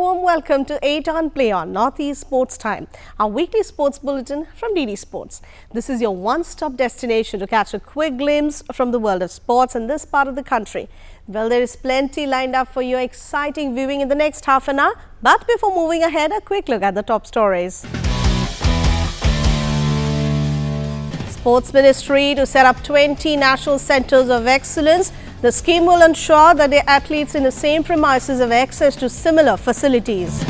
warm welcome to 8 on Play on Northeast Sports Time, our weekly sports bulletin from DD Sports. This is your one-stop destination to catch a quick glimpse from the world of sports in this part of the country. Well, there is plenty lined up for your exciting viewing in the next half an hour. But before moving ahead, a quick look at the top stories. Sports Ministry to set up 20 national centers of excellence. The scheme will ensure that the athletes in the same premises have access to similar facilities.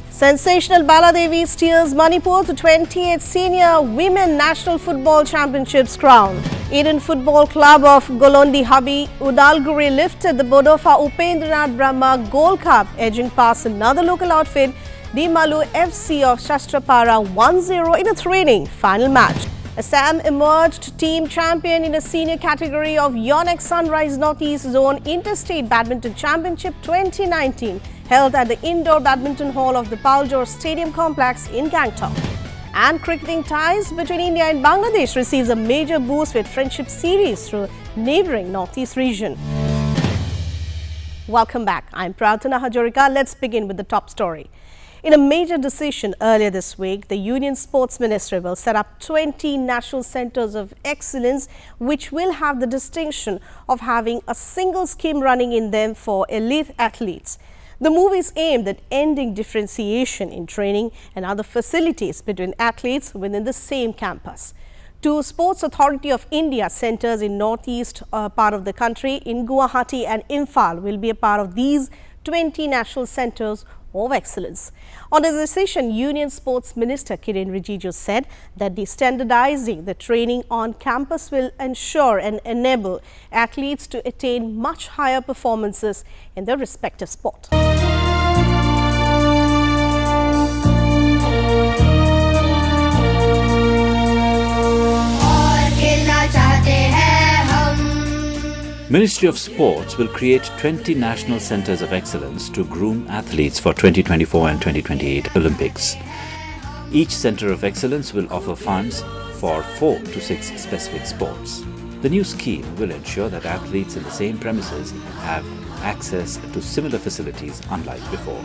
Sensational BALA DEVI steers Manipur to 28th Senior Women National Football Championships crown. Eden Football Club of Golondi Habi Udalguri lifted the Bodofa Upendranath Brahma Gold Cup, edging past another local outfit, Dimalu FC of Shastrapara 1-0 in a thrilling final match. ASSAM emerged team champion in the senior category of Yonex Sunrise Northeast Zone Interstate Badminton Championship 2019 held at the Indoor Badminton Hall of the Paljor Stadium Complex in Gangtok. And cricketing ties between India and Bangladesh receives a major boost with friendship series through neighbouring Northeast region. Welcome back. I'm Pratana Hajorika. Let's begin with the top story. In a major decision earlier this week, the Union Sports Ministry will set up 20 national centres of excellence which will have the distinction of having a single scheme running in them for elite athletes. The move is aimed at ending differentiation in training and other facilities between athletes within the same campus. Two Sports Authority of India centres in northeast part of the country in Guwahati and Imphal will be a part of these 20 national centres of excellence. On this decision, Union Sports Minister Kiren Rijiju said that the standardizing the training on campus will ensure and enable athletes to attain much higher performances in their respective sport. Ministry of Sports will create 20 national centres of excellence to groom athletes for 2024 and 2028 Olympics. Each centre of excellence will offer funds for 4 to 6 specific sports. The new scheme will ensure that athletes in the same premises have access to similar facilities unlike before.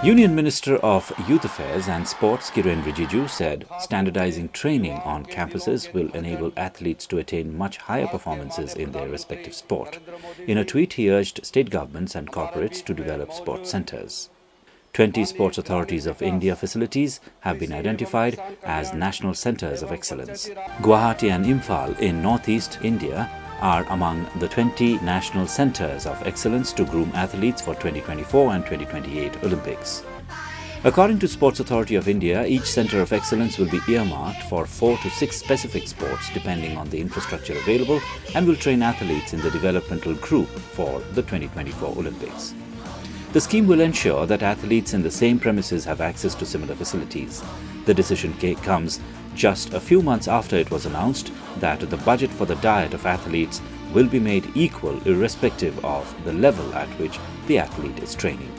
Union Minister of Youth Affairs and Sports Kiren Rijiju said standardizing training on campuses will enable athletes to attain much higher performances in their respective sport. In a tweet, he urged state governments and corporates to develop sports centers. 20 Sports Authorities of India facilities have been identified as national centers of excellence. Guwahati and Imphal in northeast India are among the 20 national centres of excellence to groom athletes for 2024 and 2028 Olympics. According to Sports Authority of India, each centre of excellence will be earmarked for 4 to 6 specific sports depending on the infrastructure available and will train athletes in the developmental group for the 2024 Olympics. The scheme will ensure that athletes in the same premises have access to similar facilities. The decision comes just a few months after it was announced that the budget for the diet of athletes will be made equal irrespective of the level at which the athlete is training.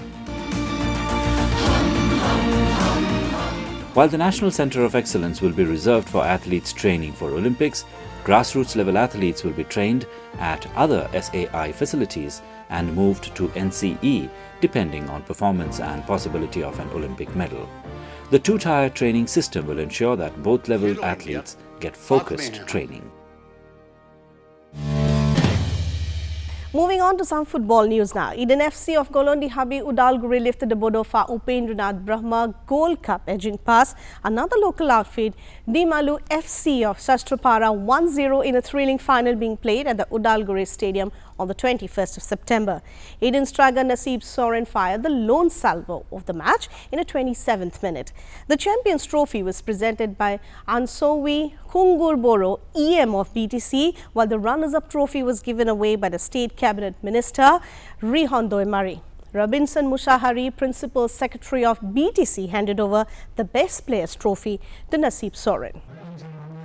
While the National Centre of Excellence will be reserved for athletes training for Olympics, grassroots level athletes will be trained at other SAI facilities and moved to NCE depending on performance and possibility of an Olympic medal. The two-tier training system will ensure that both level athletes get focused training. Moving on to some football news now. Eden FC of Golondi Habi Udalguri lifted the Bodofa Upendranath Brahma Gold Cup, edging past another local outfit, Dimalu FC of Shastrapara 1-0 in a thrilling final being played at the Udalguri Stadium on the 21st of September. Eden striker Naseeb Soren fired the lone salvo of the match in a 27th minute. The Champions Trophy was presented by Ansowi Kungurboro EM of BTC, while the runners-up trophy was given away by the State Cabinet Minister Rihondo Mari. Robinson Mushahari, Principal Secretary of BTC, handed over the Best Players Trophy to Naseeb Soren.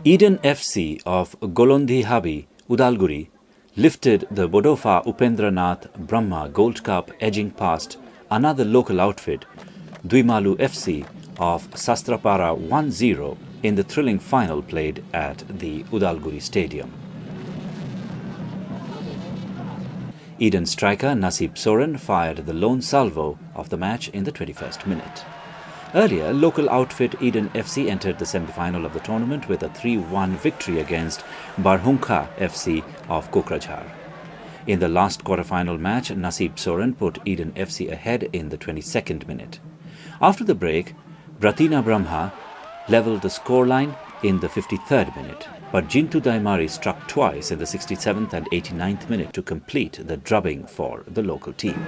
Eden FC of Golondi Habi Udalguri lifted the Bodofa Upendranath Brahma Gold Cup, edging past another local outfit, Duimalu FC of Sastrapara 1-0 in the thrilling final played at the Udalguri Stadium. Eden striker Nasib Soren fired the lone salvo of the match in the 21st minute. Earlier, local outfit Eden FC entered the semi-final of the tournament with a 3-1 victory against Barhunkha FC of Kokrajhar. In the last quarter-final match, Nasib Soren put Eden FC ahead in the 22nd minute. After the break, Bratina Brahma levelled the scoreline in the 53rd minute, but Jintu Daimari struck twice in the 67th and 89th minute to complete the drubbing for the local team.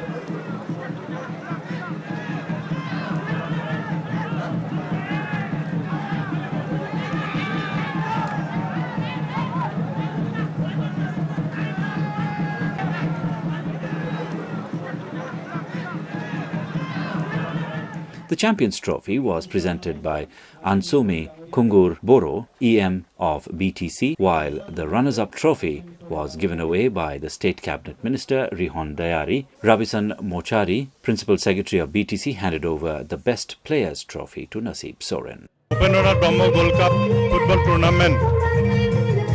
The Champions Trophy was presented by Ansumi Kungur Boro, EM of BTC, while the runners-up trophy was given away by the State Cabinet Minister Rihon Dayari. Ravisan Mochari, Principal Secretary of BTC, handed over the Best Players Trophy to Nasib Soren. Open Brahmo Gold Cup Football Tournament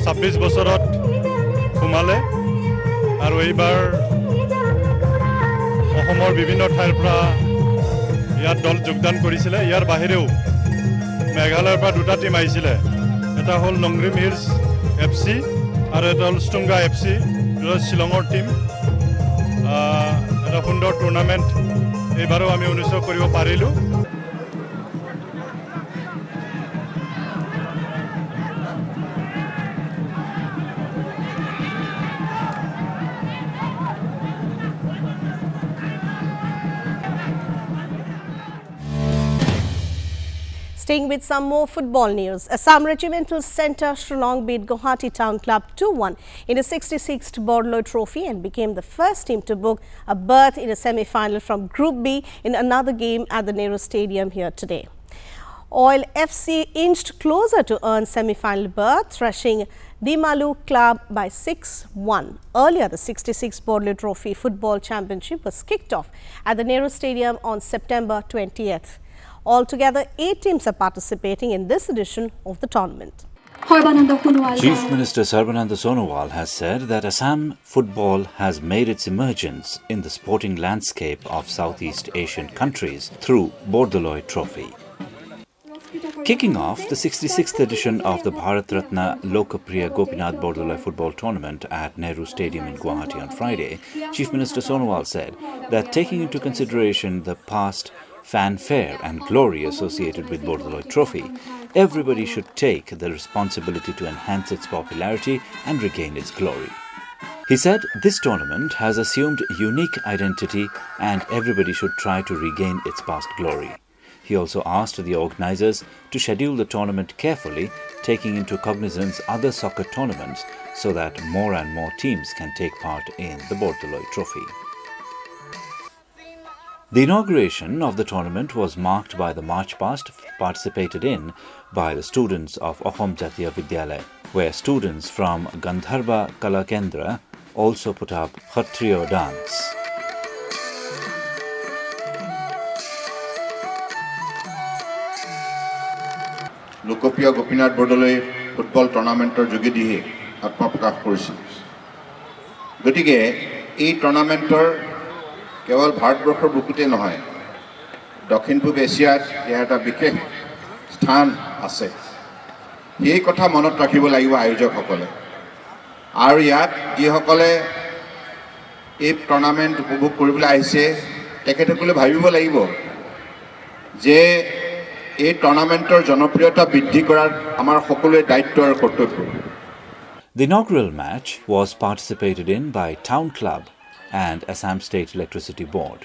26 বছৰত সোমালে আৰু এইবাৰ অসমৰ বিভিন্ন ঠাইৰ পৰা ইয়াত দল যোগদান কৰিছিলে ইয়াৰ বাহিৰেও মেঘালয়ৰ পৰা দুটা টিম আহিছিলে এটা হ'ল নংগ্ৰিম হিলছ এফসি আৰু এটা হ'ল ষ্টুংগা এফসি দুটা শিলঙৰ টিম এটা সুন্দৰ টুৰ্নামেণ্ট এইবাৰো আমি অনুষ্ঠিত কৰিব পাৰিলো Staying with some more football news, Assam Regimental Centre Shillong beat Guwahati Town Club 2-1 in the 66th Bordoloi Trophy and became the first team to book a berth in a semi-final from Group B in another game at the Nehru Stadium here today. Oil FC inched closer to earn semi-final berth, thrashing Dimalu Club by 6-1. Earlier, the 66th Bordoloi Trophy Football Championship was kicked off at the Nehru Stadium on September 20th. Altogether, 8 teams are participating in this edition of the tournament. Chief Minister Sarbananda Sonowal has said that Assam football has made its emergence in the sporting landscape of Southeast Asian countries through Bordoloi Trophy. Kicking off the 66th edition of the BHARAT LOKOPRIYA GOPINATH Bordoloi football tournament at Nehru Stadium in Guwahati on Friday, Chief Minister Sonowal said that taking into consideration the past fanfare and glory associated with Bordoloi Trophy, everybody should take the responsibility to enhance its popularity and regain its glory. He said this tournament has assumed unique identity and everybody should try to regain its past glory. He also asked the organizers to schedule the tournament carefully, taking into cognizance other soccer tournaments so that more and more teams can take part in the Bordoloi Trophy. The inauguration of the tournament was marked by the march past participated in by the students of Ahom Jatiya Vidyalaya, where students from Gandharva Kala Kendra also put up Khatriyo dance. LOKOPRIYA GOPINATH BORDOLOI football টুৰ্নামেণ্টৰ যোগেদিহে আত্মপ্ৰকাশ কৰিছিল গতিকে এই টুৰ্নামেণ্টৰ কেৱল ভাৰতবৰ্ষৰ বুকুতে নহয় দক্ষিণ পূব এছিয়াত ইয়াৰ এটা বিশেষ স্থান আছে এই কথা মনত ৰাখিব লাগিব আয়োজকসকলে আৰু ইয়াত যিসকলে এই টুৰ্নামেণ্ট উপভোগ কৰিবলৈ আহিছে তেখেতসকলে ভাবিব লাগিব যে এই টুৰ্নামেণ্টৰ জনপ্ৰিয়তা বৃদ্ধি কৰাৰ আমাৰ সকলোৰে দায়িত্ব আৰু কৰ্তব্য The inaugural match was participated in by Town Club and Assam State Electricity Board.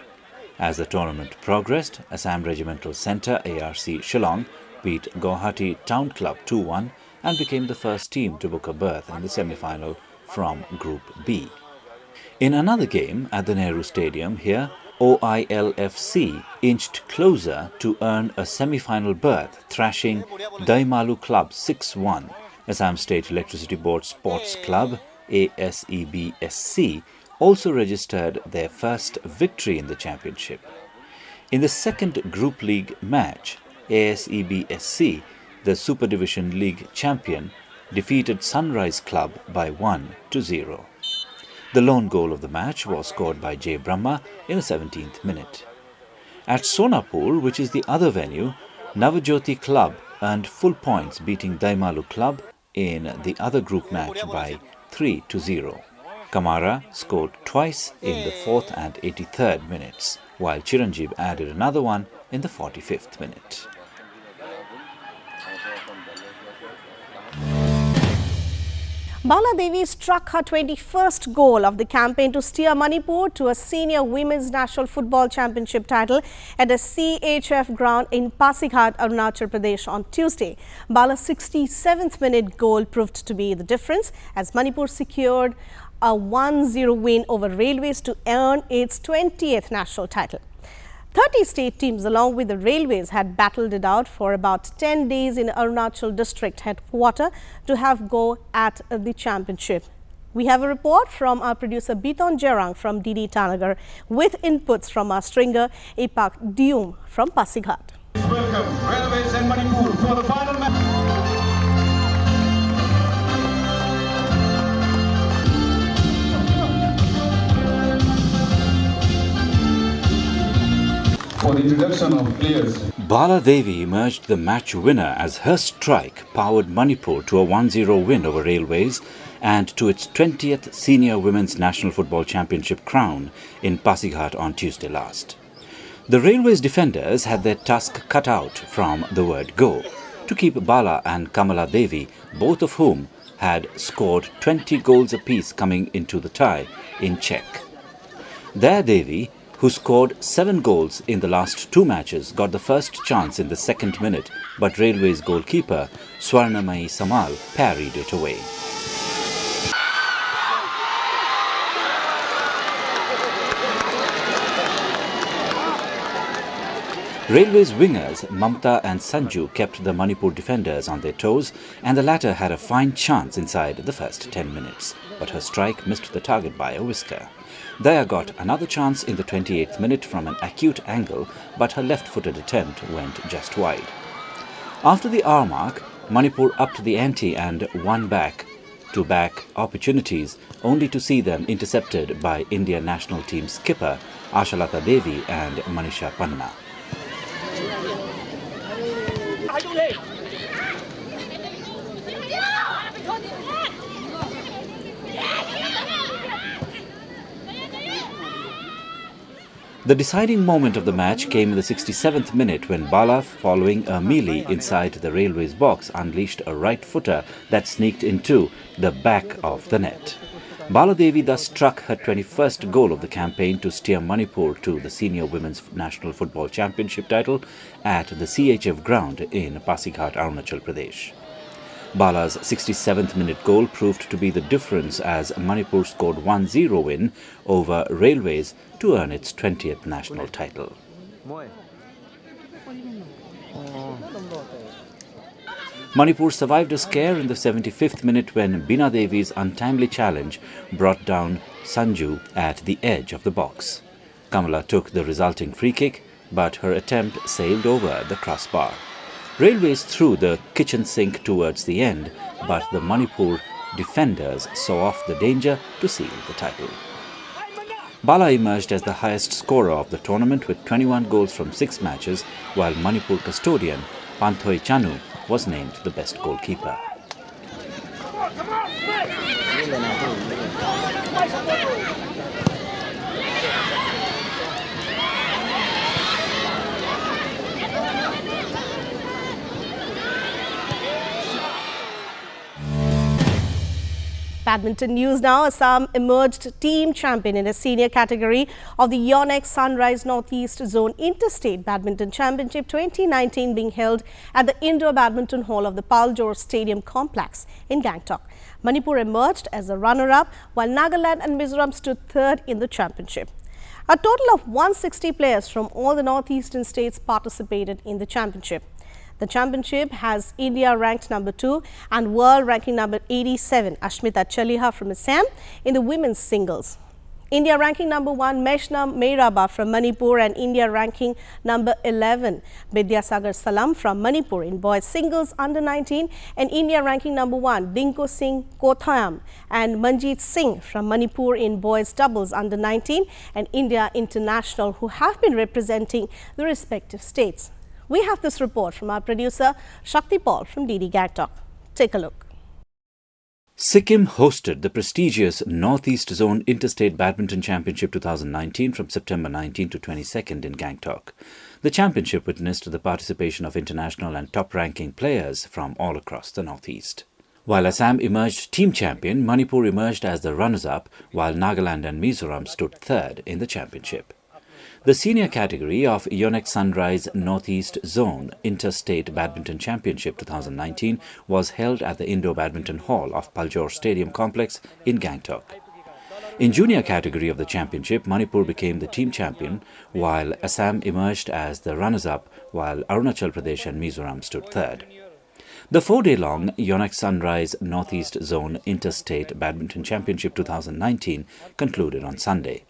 As the tournament progressed, Assam Regimental Centre ARC Shillong beat Guwahati Town Club 2-1 and became the first team to book a berth in the semi-final from Group B. In another game at the Nehru Stadium here, OILFC inched closer to earn a semi-final berth, thrashing Daimalu Club 6-1. Assam State Electricity Board Sports Club ASEBSC also registered their first victory in the championship. In the second Group League match, ASEBSC, the Super Division League champion, defeated Sunrise Club by 1-0. The lone goal of the match was scored by J. Brahma in the 17th minute. At Sonapur, which is the other venue, Navajyoti Club earned full points, beating Daimalu Club in the other group match by 3-0. Kamara scored twice in the 4th and 83rd minutes, while Chiranjeev added another one in the 45th minute. Bala Devi struck her 21st goal of the campaign to steer Manipur to a senior women's national football championship title at the CHF ground in Pasighat, Arunachal Pradesh on Tuesday. Bala's 67th minute goal proved to be the difference as Manipur secured a 1-0 win over Railways to earn its 20th national title. 30 state teams along with the Railways had battled it out for about 10 days in Arunachal district headquarters to have go at the championship. We have a report from our producer Biton Jerang from DD Tanagar with inputs from our stringer Epak Dium from Pasighat. Welcome Railways and Manipur for the final match. For the introduction of players. Bala Devi emerged the match winner as her strike powered Manipur to a 1-0 win over Railways and to its 20th Senior Women's National Football Championship crown in Pasighat on Tuesday last. The Railways defenders had their task cut out from the word go to keep Bala and Kamala Devi, both of whom had scored 20 goals apiece coming into the tie, in check. There Devi, who scored 7 goals in the last 2 matches, got the first chance in the 2nd minute, but Railways goalkeeper Swarnamai Samal parried it away. Railways wingers Mamta and Sanju kept the Manipur defenders on their toes, and the latter had a fine chance inside the first 10 minutes, but her strike missed the target by a whisker. Daya got another chance in the 28th minute from an acute angle, but her left-footed attempt went just wide. After the hour mark, Manipur upped the ante and won back-to-back opportunities, only to see them intercepted by India national team skipper Ashalata Devi and Manisha Panna. The deciding moment of the match came in the 67th minute when Bala, following a melee inside the Railways box, unleashed a right-footer that sneaked into the back of the net. Bala Devi thus struck her 21st goal of the campaign to steer Manipur to the Senior Women's National Football Championship title at the CHF ground in Pasighat, Arunachal Pradesh. Bala's 67th minute goal proved to be the difference as Manipur scored 1-0 win over Railways to earn its 20th national title. Manipur survived a scare in the 75th minute when Bina Devi's untimely challenge brought down Sanju at the edge of the box. Kamala took the resulting free kick, but her attempt sailed over the crossbar. Railways threw the kitchen sink towards the end, but the Manipur defenders saw off the danger to seal the title. Bala emerged as the highest scorer of the tournament with 21 goals from 6 matches, while Manipur custodian Panthoi Chanu was named the best goalkeeper. Badminton news now. Assam emerged team champion in the senior category of the Yonex Sunrise Northeast Zone Interstate Badminton Championship 2019 being held at the Indoor Badminton Hall of the Paljor Stadium Complex in Gangtok. Manipur emerged as a runner-up while Nagaland and Mizoram stood third in the championship. A total of 160 players from all the northeastern states participated in the championship. The championship has India ranked number 2 and world ranking number 87, Ashmita Chaliha from Assam, in the women's singles. India ranking number 1 Meshna Meiraba from Manipur and India ranking number 11 Vidyasagar Salam from Manipur in boys singles under 19 and India ranking number 1 Dinko Singh Kothayam and Manjeet Singh from Manipur in boys doubles under 19 and India international who have been representing the respective states. We have this report from our producer Shakti Paul from DD GANGTOK. Take a look. Sikkim hosted the prestigious Northeast Zone Interstate Badminton Championship 2019 from September 19 to 22nd in Gangtok. The championship witnessed the participation of international and top-ranking players from all across the Northeast. While Assam emerged team champion, Manipur emerged as the runners-up, while Nagaland and Mizoram stood third in the championship. The senior category of Yonex Sunrise Northeast Zone Interstate Badminton Championship 2019 was held at the Indo Badminton Hall of Paljor Stadium Complex in Gangtok. In junior category of the championship, Manipur became the team champion, while Assam emerged as the runners-up, while Arunachal Pradesh and Mizoram stood third. The 4-day-long Yonex Sunrise Northeast Zone Interstate Badminton Championship 2019 concluded on Sunday.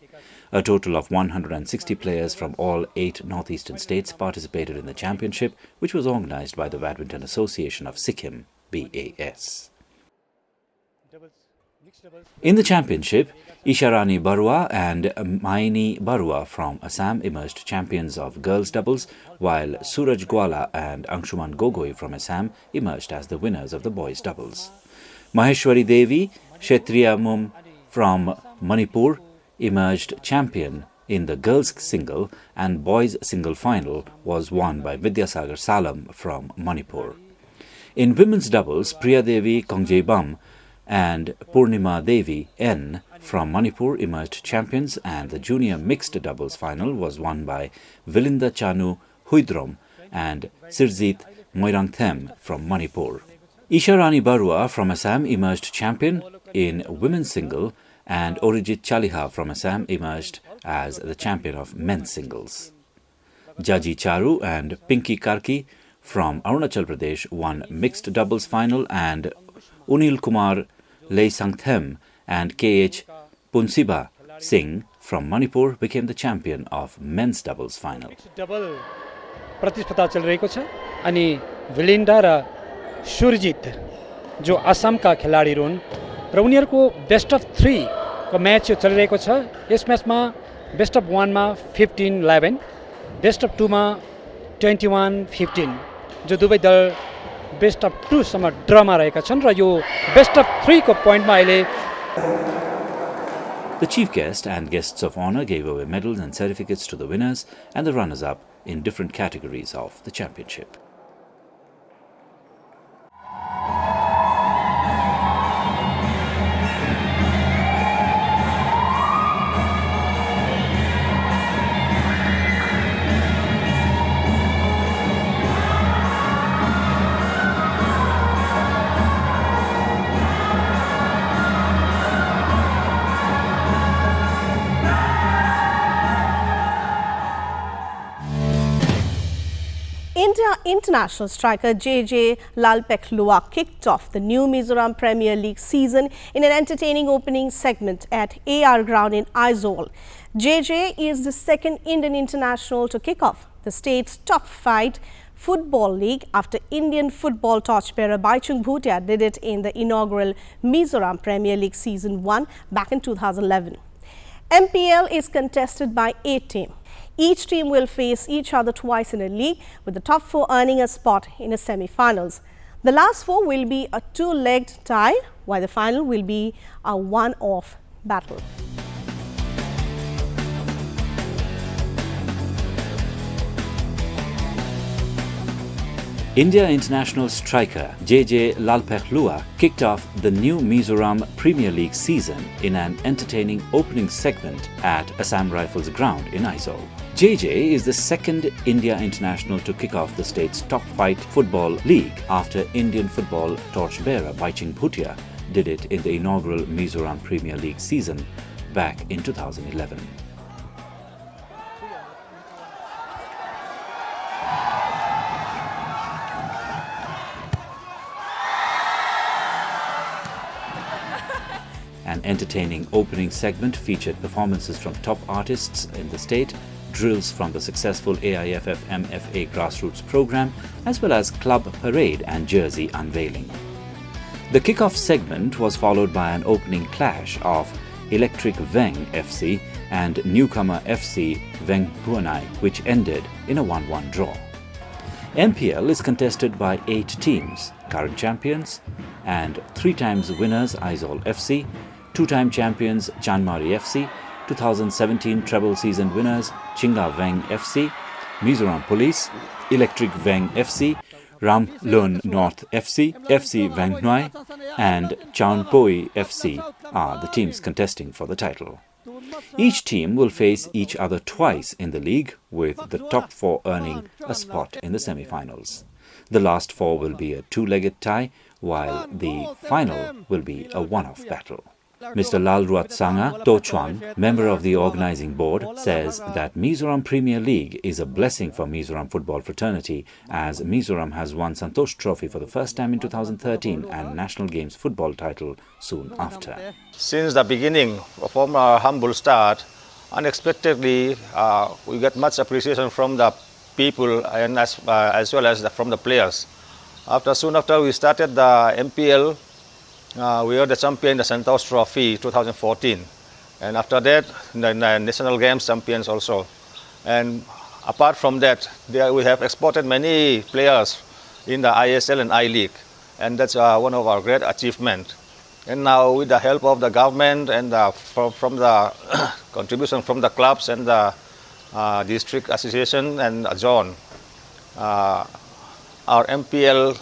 A total of 160 players from all 8 northeastern states participated in the championship, which was organized by the Badminton Association of Sikkim, BAS. In the championship, Isharani Barua and Maini Barua from Assam emerged champions of girls doubles, while Suraj Gwala and Angshuman Gogoi from Assam emerged as the winners of the boys doubles. Maheshwari Devi Kshetriya from Manipur emerged champion in the girls single, and boys single final was won by Vidyasagar Salam from Manipur. In women's doubles, Priya Devi Kongjebam and Purnima Devi N from Manipur emerged champions, and the junior mixed doubles final was won by Vilinda Chanu Huidrom and Sirzit Moirangthem from Manipur. Isharani Barua from Assam emerged champion in women's single, and Orijit Chaliha from Assam emerged as the champion of men's singles. Jaji Charu and Pinky Karki from Arunachal Pradesh won mixed doubles final, and Unil Kumar Leisangthem and KH Punsiba Singh from Manipur became the champion of men's doubles final. Double प्रतिस्पर्धा चल रहेको छ अनि विलिन्डा र सुरजित जो असम का खिलाडी हुन् र उनीहरुको best of 3 को मैच चलिरहेको छ। यस मैचमा बेस्ट अफ 1 मा 15-11, बेस्ट अफ 2 मा 21-15 जो दुवै दल बेस्ट अफ 2 सम्म ड्रमा रहेका छन् र यो बेस्ट अफ 3 को पोइन्टमा अहिले The chief guest and guests of honor gave away medals and certificates to the winners and the runners-up in different categories of the championship. India international striker JJ Lalpekhlua kicked off the new Mizoram Premier League season in an entertaining opening segment at AR Ground in Aizawl. JJ is the second Indian international to kick off the state's top flight football league after Indian football torchbearer Baichung Bhutia did it in the inaugural Mizoram Premier League Season 1 back in 2011. MPL is contested by 8 teams. Each team will face each other twice in a league, with the top 4 earning a spot in the semi-finals. The last 4 will be a 2-legged tie, while the final will be a one-off battle. India international striker JJ Lalpekhlua kicked off the new Mizoram Premier League season in an entertaining opening segment at Assam Rifles ground in Aizawl. JJ is the second India international to kick off the state's top flight football league after Indian football torchbearer Baichung Bhutia did it in the inaugural Mizoram Premier League season back in 2011. An entertaining opening segment featured performances from top artists in the state, drills from the successful AIFF MFA grassroots program, as well as club parade and jersey unveiling. The kick-off segment was followed by an opening clash of Electric Veng FC and newcomer FC Veng Huanai, which ended in a 1-1 draw. MPL is contested by 8 teams, current champions and 3 times winners Aizawl FC, 2-time champions Chanmari FC, 2017 treble season winners Chinga Veng FC, Mizoram Police, Electric Veng FC, Ramlun North FC, FC Veng Noi and Chaunpoi FC are the teams contesting for the title. Each team will face each other twice in the league, with the top 4 earning a spot in the semi-finals. The last 4 will be a 2-legged tie, while the final will be a one-off battle. Mr. Lalruat Sanga To Chuang, member of the organizing board, says that Mizoram Premier League is a blessing for Mizoram football fraternity, as Mizoram has won Santosh Trophy for the first time in 2013 and National Games football title soon after. Since the beginning, from our humble start, unexpectedly we get much appreciation from the people and as well as from the players. Soon after we started the MPL, we were the champion in the Santosh Trophy 2014, and after that the National Games champions also. And apart from that, we have exported many players in the ISL and I-League, and that's one of our great achievements. And now with the help of the government and from the contribution from the clubs and the district association and zone, our MPL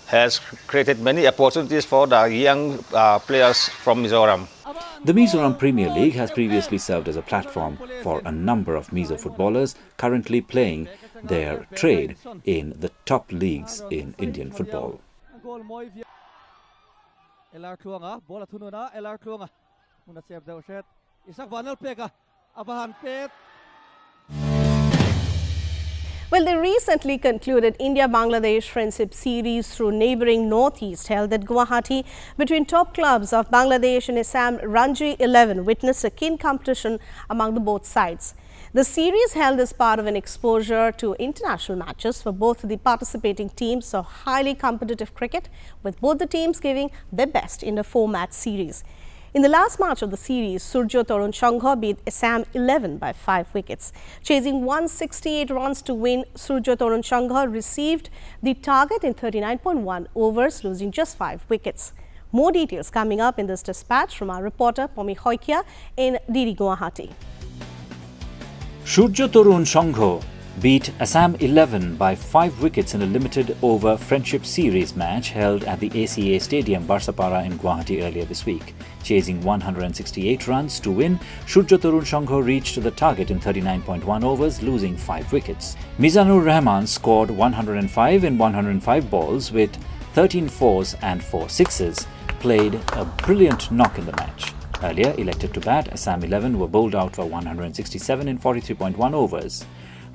has created many opportunities for the young players from Mizoram. The Mizoram Premier League has previously served as a platform for a number of Mizo footballers currently playing their trade in the top leagues in Indian football. Well, the recently concluded India-Bangladesh Friendship Series through neighbouring Northeast held at Guwahati between top clubs of Bangladesh and Assam Ranji 11 witnessed a keen competition among the both sides. The series held as part of an exposure to international matches for both the participating teams of highly competitive cricket, with both the teams giving their best in the 4-match series. In the last match of the series, Surjo Torun Sangha beat Assam 11 by 5 wickets. Chasing 168 runs to win, Surjo Torun Sangha received the target in 39.1 overs, losing just 5 wickets. More details coming up in this dispatch from our reporter Pomi Hoikia in DD Guwahati. Surjo Torun Sangha beat Assam 11 by 5 wickets in a limited over friendship series match held at the ACA Stadium, Barsapara in Guwahati earlier this week. Chasing 168 runs to win, Surjo Torun Sangha reached the target in 39.1 overs, losing 5 wickets. Mizanur Rahman scored 105 in 105 balls with 13 fours and 4 sixes, played a brilliant knock in the match. Earlier elected to bat, Assam 11 were bowled out for 167 in 43.1 overs.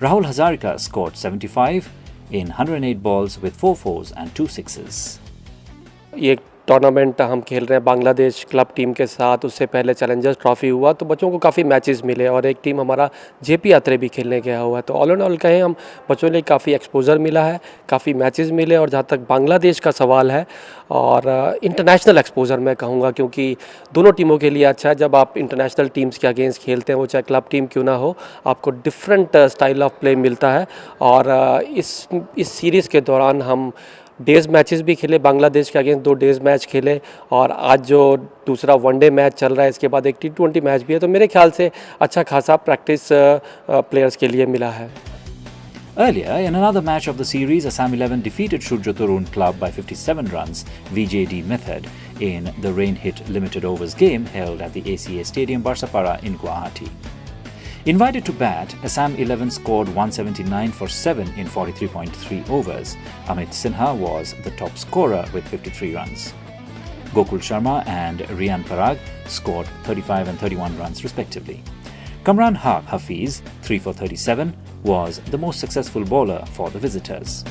Rahul Hazarika scored 75 in 108 balls with 4 fours and 2 sixes. ये tournament हम खेल रहे हैं Bangladesh club team के साथ। उससे पहले Challengers trophy हुआ तो बच्चों को काफ़ी मैचेस मिले और एक टीम हमारा जेपी यात्रे भी खेलने गया हुआ है। तो ऑल एंड ऑल कहें हम बच्चों ने काफ़ी एक्सपोजर मिला है, काफ़ी मैचेस मिले। और जहाँ तक बांग्लादेश का सवाल है और इंटरनेशनल एक्सपोजर मैं कहूँगा, क्योंकि दोनों टीमों के लिए अच्छा है जब आप इंटरनेशनल टीम्स के अगेंस्ट खेलते हैं, वो चाहे क्लब टीम क्यों ना हो, आपको डिफरेंट स्टाइल ऑफ प्ले मिलता है। और इस सीरीज़ के दौरान हम डेज़ मैचेस भी खेले, बांग्लादेश के अगेंस्ट 2 डेज़ मैच खेले और आज जो दूसरा वनडे मैच चल रहा है इसके बाद एक T20 मैच भी है। तो मेरे ख्याल से अच्छा खासा प्रैक्टिस प्लेयर्स के लिए मिला है। Earlier, in another match of the series, Assam 11 defeated Surjo Torun Club by 57 runs, VJD method, in the rain-hit limited overs game held at the ACA Stadium, Barsapara in Guwahati. Invited to bat, Assam 11 scored 179 for 7 in 43.3 overs. Amit Sinha was the top scorer with 53 runs. Gokul Sharma and Rian Parag scored 35 and 31 runs respectively. Kamran Haq Hafiz, 3 for 37, was the most successful bowler for the visitors.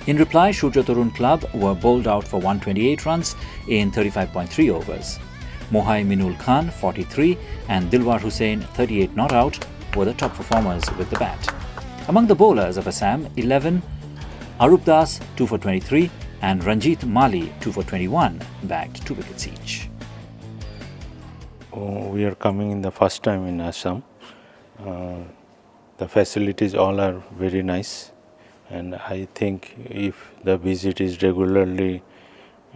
In reply, Surya Tarun Club were bowled out for 128 runs in 35.3 overs. Mohai Minul Khan, 43, and Dilwar Hussain, 38 not out, were the top performers with the bat. Among the bowlers of Assam, 11, Arup Das, 2 for 23, and Ranjit Mali, 2 for 21, bagged 2 wickets each. We are coming in the first time in Assam. The facilities all are very nice, and I think if the visit is regularly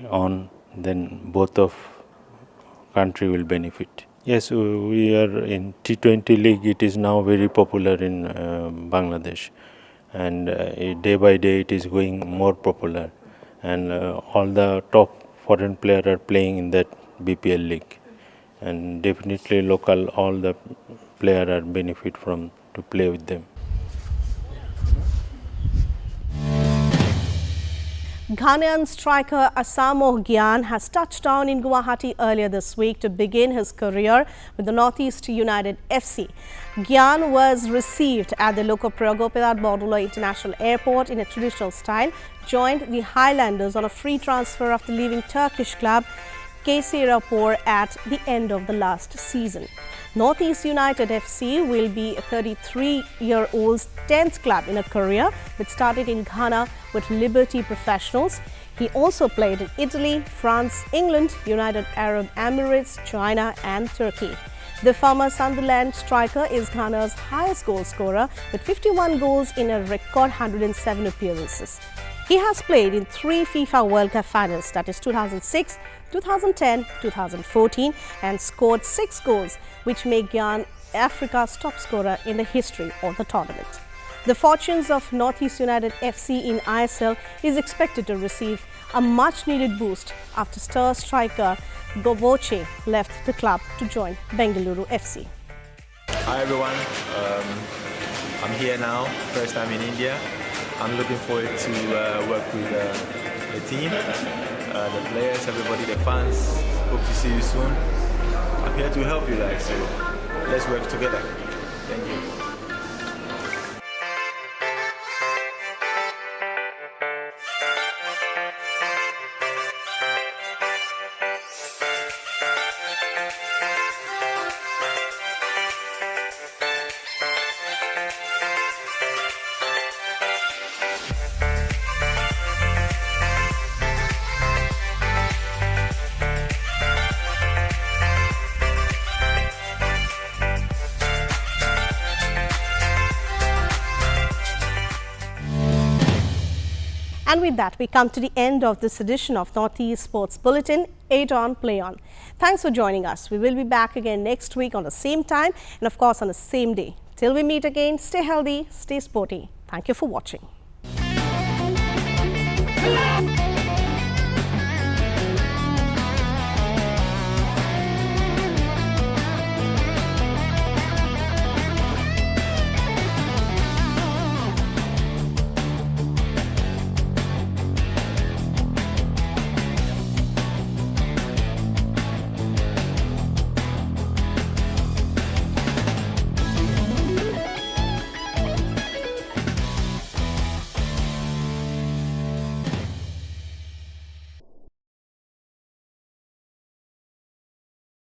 on, then both of country will benefit. Yes, we are in T20 league. It is now very popular in Bangladesh, and day by day it is going more popular, and all the top foreign players are playing in that BPL league, and definitely local, all the players are benefit from to play with them. Ghanaian striker ASSAMOAH GYAN has touched down in Guwahati earlier this week to begin his career with the Northeast United FC. GYAN was received at the LOKOPRIYA GOPINATH BORDOLOI International Airport in a traditional style, joined the Highlanders on a free transfer of the leaving Turkish club Kayserispor at the end of the last season. Northeast United FC will be a 33-year-old's 10th club in a career which started in Ghana with Liberty Professionals. He also played in Italy, France, England, United Arab Emirates, China and Turkey. The former Sunderland striker is Ghana's highest goal scorer with 51 goals in a record 107 appearances. He has played in 3 FIFA World Cup finals, that is 2006, 2010, 2014, and scored 6 goals, which make GYAN Africa's top scorer in the history of the tournament. The fortunes of Northeast United FC in ISL is expected to receive a much-needed boost after star striker Goboche left the club to join Bengaluru FC. Hi everyone, I'm here now, first time in India. I'm looking forward to work with the team, the players, everybody, the fans. Hope to see you soon. I'm here to help you guys, so let's work together. Thank you. And with that, we come to the end of this edition of Northeast Sports Bulletin, 8 on, Play On. Thanks for joining us. We will be back again next week on the same time and of course on the same day. Till we meet again, stay healthy, stay sporty. Thank you for watching.